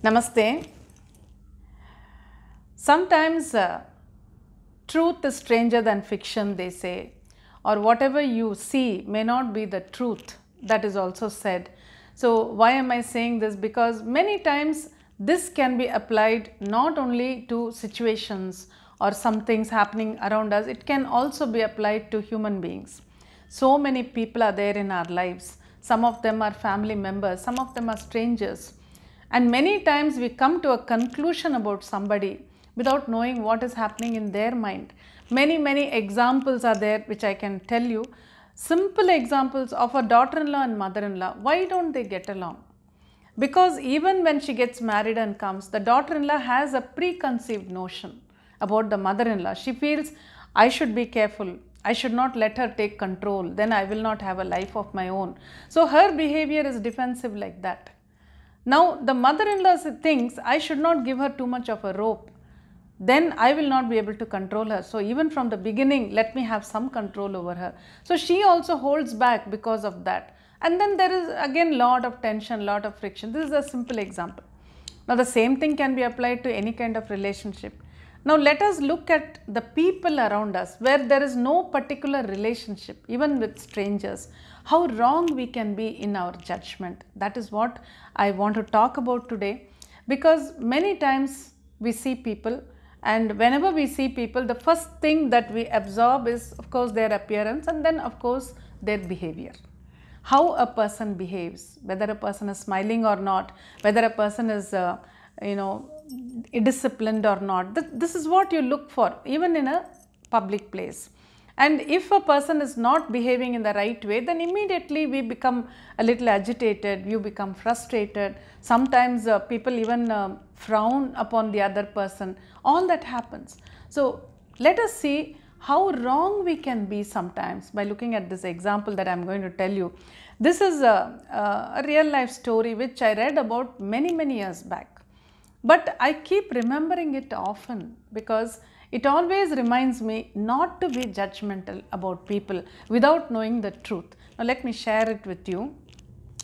Namaste. Sometimes truth is stranger than fiction, they say, or whatever you see may not be the truth. That is also said. So, why am I saying this? Because many times this can be applied not only to situations or some things happening around us, it can also be applied to human beings. So many people are there in our lives. Some of them are family members, some of them are strangers. And many times we come to a conclusion about somebody without knowing what is happening in their mind. Many examples are there which I can tell you. Simple examples of a daughter-in-law and mother-in-law. Why don't they get along? Because even when she gets married and comes, the daughter-in-law has a preconceived notion about the mother-in-law. She feels, I should be careful. I should not let her take control. Then I will not have a life of my own. So her behavior is defensive like that. Now the mother-in-law thinks I should not give her too much of a rope. Then I will not be able to control her. So even from the beginning, let me have some control over her. So she also holds back because of that. And then there is again lot of tension, lot of friction. This is a simple example. Now the same thing can be applied to any kind of relationship. Now let us look at the people around us where there is no particular relationship, even with strangers, how wrong we can be in our judgment. That is what I want to talk about today, because many times we see people, and whenever we see people, the first thing that we absorb is of course their appearance, and then of course their behavior. How a person behaves, whether a person is smiling or not, whether a person is disciplined or not. This is what you look for even in a public place. And if a person is not behaving in the right way, then immediately we become a little agitated, you become frustrated. Sometimes people even frown upon the other person. All that happens. So let us see how wrong we can be sometimes by looking at this example that I am going to tell you. This is a real life story which I read about many years back. But I keep remembering it often because it always reminds me not to be judgmental about people without knowing the truth. Now let me share it with you.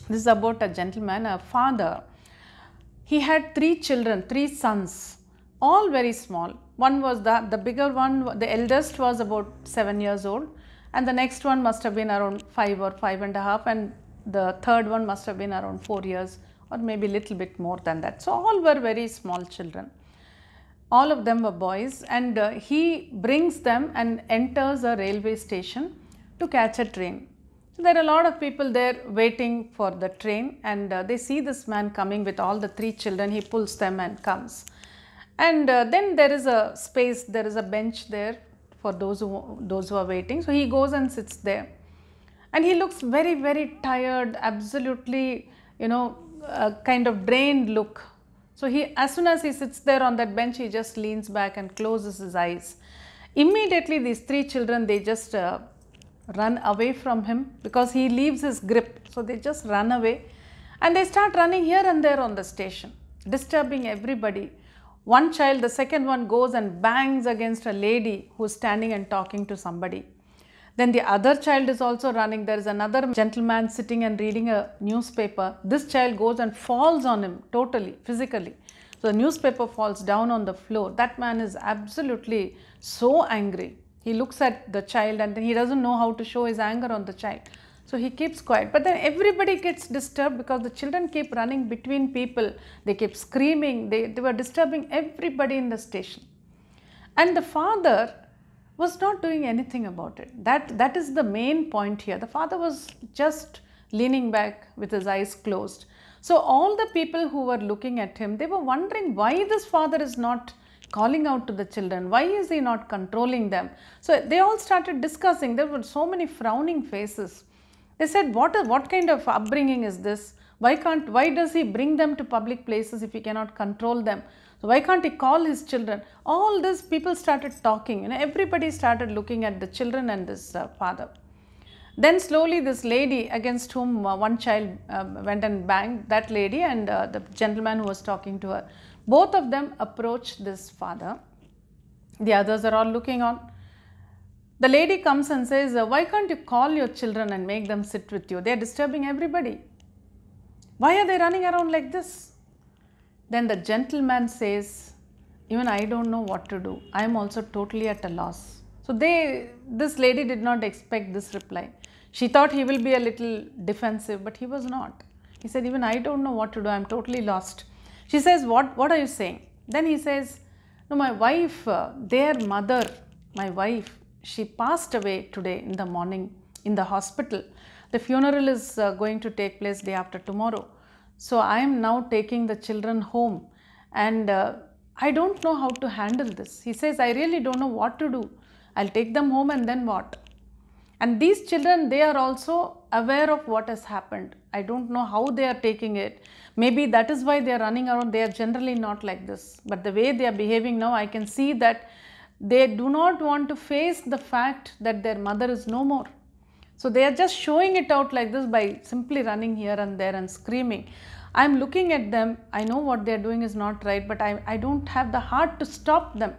This is about a gentleman, a father. He had 3 children, 3 sons, all very small. One was the bigger one, the eldest was about 7 years old, and the next one must have been around 5 or 5.5, and the third one must have been around 4 years or maybe a little bit more than that. So all were very small children. All of them were boys, and he brings them and enters a railway station to catch a train. So there are a lot of people there waiting for the train, and they see this man coming with all the 3 children. He pulls them and comes. And then there is a space, there is a bench there for those who are waiting. So he goes and sits there, and he looks very tired, absolutely kind of drained look. So as soon as he sits there on that bench, he just leans back and closes his eyes. Immediately these 3 children, they just run away from him because he leaves his grip. So they just run away, and they start running here and there on the station, disturbing everybody. One child, the second one, goes and bangs against a lady who is standing and talking to somebody. Then the other child is also running. There is another gentleman sitting and reading a newspaper. This child goes and falls on him totally, physically. So the newspaper falls down on the floor. That man is absolutely so angry. He looks at the child, and then he doesn't know how to show his anger on the child. So he keeps quiet. But then everybody gets disturbed because the children keep running between people. They keep screaming. They were disturbing everybody in the station. And the father was not doing anything about it. That is the main point here. The father was just leaning back with his eyes closed. So all the people who were looking at him, they were wondering why this father is not calling out to the children. Why is he not controlling them? So they all started discussing. There were so many frowning faces. They said, what kind of upbringing is this? Why does he bring them to public places if he cannot control them? So why can't he call his children? All this, people started talking. Everybody started looking at the children and this father. Then slowly this lady against whom one child went and banged, that lady and the gentleman who was talking to her, both of them approached this father. The others are all looking on. The lady comes and says, why can't you call your children and make them sit with you? They are disturbing everybody. Why are they running around like this? Then the gentleman says, even I don't know what to do. I am also totally at a loss. So this lady did not expect this reply. She thought he will be a little defensive, but he was not. He said, even I don't know what to do. I am totally lost. She says, what are you saying? Then he says, no, my wife, their mother, my wife, she passed away today in the morning in the hospital. The funeral is going to take place day after tomorrow. So I am now taking the children home, and I don't know how to handle this. He says, I really don't know what to do. I'll take them home, and then what? And these children, they are also aware of what has happened. I don't know how they are taking it. Maybe that is why they are running around. They are generally not like this. But the way they are behaving now, I can see that they do not want to face the fact that their mother is no more. So they are just showing it out like this by simply running here and there and screaming. I am looking at them. I know what they are doing is not right, but I don't have the heart to stop them,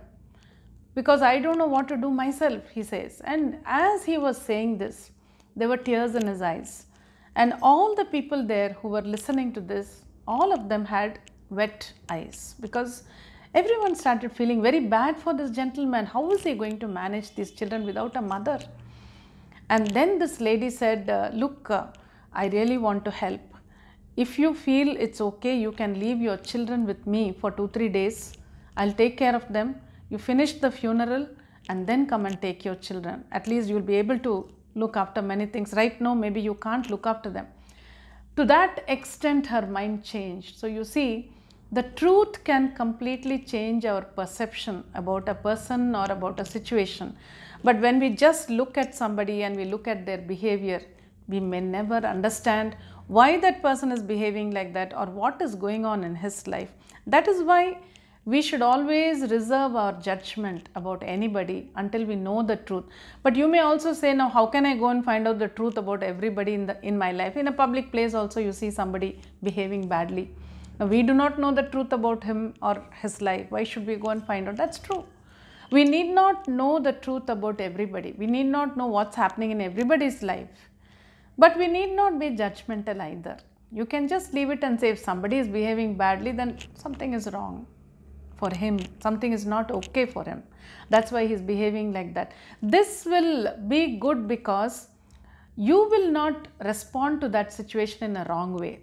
because I don't know what to do myself, he says. And as he was saying this, there were tears in his eyes. And all the people there who were listening to this, all of them had wet eyes, because everyone started feeling very bad for this gentleman. How is he going to manage these children without a mother? And then this lady said, look, I really want to help. If you feel it's okay, you can leave your children with me for 2-3 days. I'll take care of them. You finish the funeral and then come and take your children. At least you'll be able to look after many things. Right now, maybe you can't look after them. To that extent, her mind changed. So you see, the truth can completely change our perception about a person or about a situation. But when we just look at somebody and we look at their behavior, we may never understand why that person is behaving like that or what is going on in his life. That is why we should always reserve our judgment about anybody until we know the truth. But you may also say, now how can I go and find out the truth about everybody in my life? In a public place also you see somebody behaving badly. Now, we do not know the truth about him or his life. Why should we go and find out? That's true. We need not know the truth about everybody. We need not know what's happening in everybody's life. But we need not be judgmental either. You can just leave it and say, if somebody is behaving badly, then something is wrong for him. Something is not okay for him. That's why he's behaving like that. This will be good because you will not respond to that situation in a wrong way.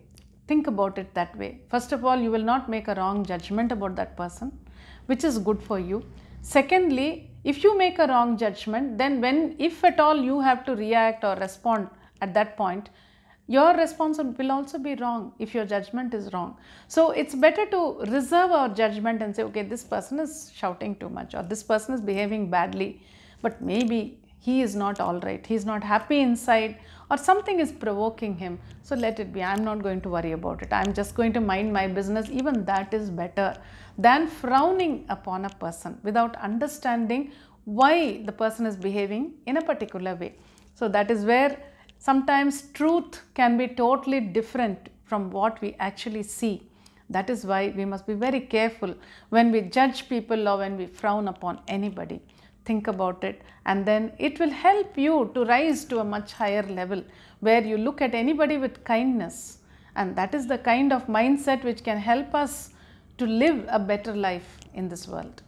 Think about it that way. First of all, you will not make a wrong judgment about that person, which is good for you. Secondly, if you make a wrong judgment, then if at all you have to react or respond at that point, your response will also be wrong if your judgment is wrong. So it's better to reserve our judgment and say, okay, this person is shouting too much or this person is behaving badly, but maybe he is not all right. He is not happy inside or something is provoking him. So let it be. I'm not going to worry about it. I'm just going to mind my business. Even that is better than frowning upon a person without understanding why the person is behaving in a particular way. So that is where sometimes truth can be totally different from what we actually see. That is why we must be very careful when we judge people or when we frown upon anybody. Think about it, and then it will help you to rise to a much higher level where you look at anybody with kindness, and that is the kind of mindset which can help us to live a better life in this world.